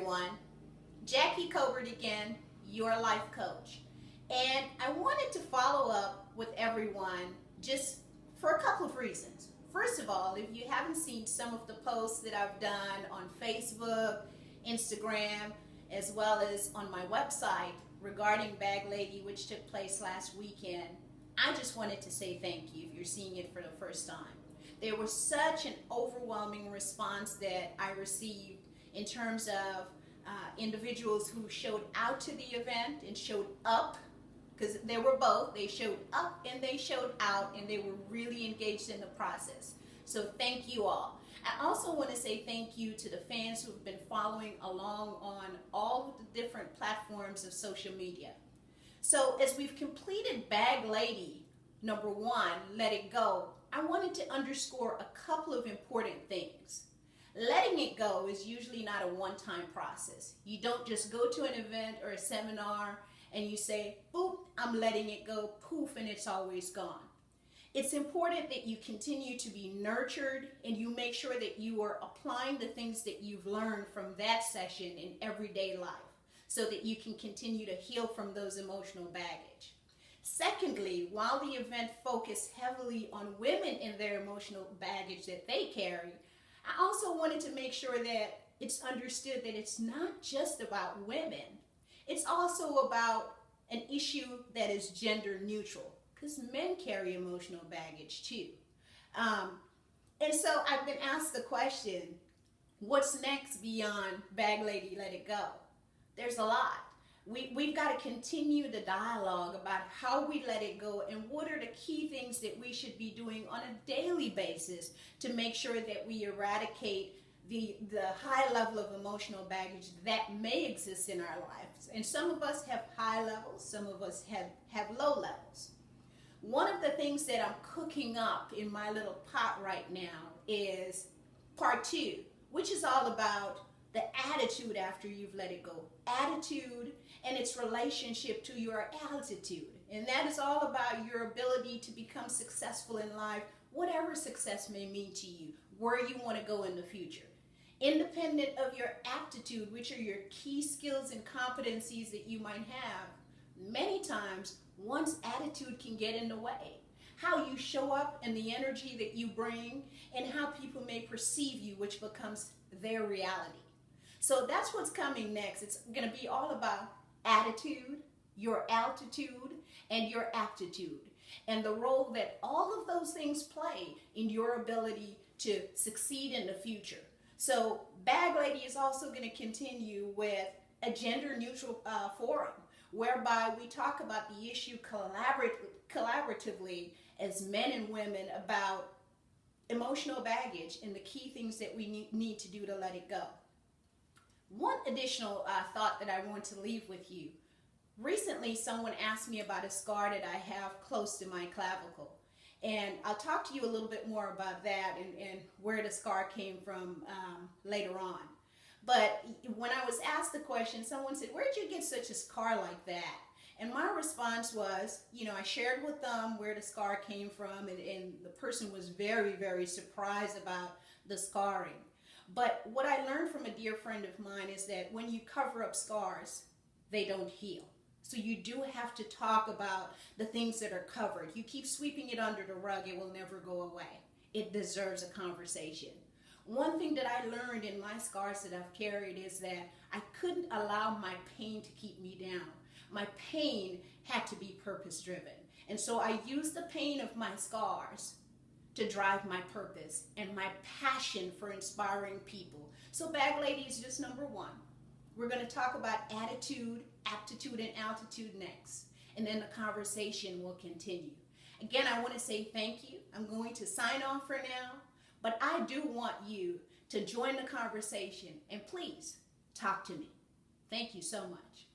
everyone. Jackie Cobert again, your life coach. And I wanted to follow up with everyone just for a couple of reasons. First of all, if you haven't seen some of the posts that I've done on Facebook, Instagram, as well as on my website regarding Bag Lady, which took place last weekend, I just wanted to say thank you if you're seeing it for the first time. There was such an overwhelming response that I received in terms of individuals who showed out to the event and showed up, because they were both. They showed up and they showed out, and they were really engaged in the process. So thank you all. I also want to say thank you to the fans who have been following along on all of the different platforms of social media. So as we've completed Bag Lady number 1, Let It Go, I wanted to underscore a couple of important things. Letting it go is usually not a one-time process. You don't just go to an event or a seminar and you say, boop, I'm letting it go, poof, and it's always gone. It's important that you continue to be nurtured and you make sure that you are applying the things that you've learned from that session in everyday life so that you can continue to heal from those emotional baggage. Secondly, while the event focused heavily on women and their emotional baggage that they carry, I also wanted to make sure that it's understood that it's not just about women. It's also about an issue that is gender neutral, because men carry emotional baggage too. And so I've been asked the question, what's next beyond Bag Lady, Let It Go? There's a lot. We've got to continue the dialogue about how we let it go and what are the key things that we should be doing on a daily basis to make sure that we eradicate the high level of emotional baggage that may exist in our lives. And some of us have high levels, some of us have low levels. One of the things that I'm cooking up in my little pot right now is part 2, which is all about the attitude after you've let it go. Attitude and its relationship to your altitude. And that is all about your ability to become successful in life, whatever success may mean to you, where you want to go in the future. Independent of your aptitude, which are your key skills and competencies that you might have, many times one's attitude can get in the way. How you show up and the energy that you bring and how people may perceive you, which becomes their reality. So that's what's coming next. It's going to be all about attitude, your altitude, and your aptitude, and the role that all of those things play in your ability to succeed in the future. So Bag Lady is also going to continue with a gender neutral forum, whereby we talk about the issue collaboratively as men and women about emotional baggage and the key things that we need to do to let it go. One additional thought that I want to leave with you. Recently, someone asked me about a scar that I have close to my clavicle. And I'll talk to you a little bit more about that and where the scar came from later on. But when I was asked the question, someone said, where'd you get such a scar like that? And my response was, I shared with them where the scar came from, and the person was very, very surprised about the scarring. But what I learned from a dear friend of mine is that when you cover up scars, they don't heal. So you do have to talk about the things that are covered. You keep sweeping it under the rug, it will never go away. It deserves a conversation. One thing that I learned in my scars that I've carried is that I couldn't allow my pain to keep me down. My pain had to be purpose-driven. And so I used the pain of my scars to drive my purpose and my passion for inspiring people. So Bag Lady is just number 1. We're going to talk about attitude, aptitude, and altitude next. And then the conversation will continue. Again, I want to say thank you. I'm going to sign off for now, but I do want you to join the conversation and please talk to me. Thank you so much.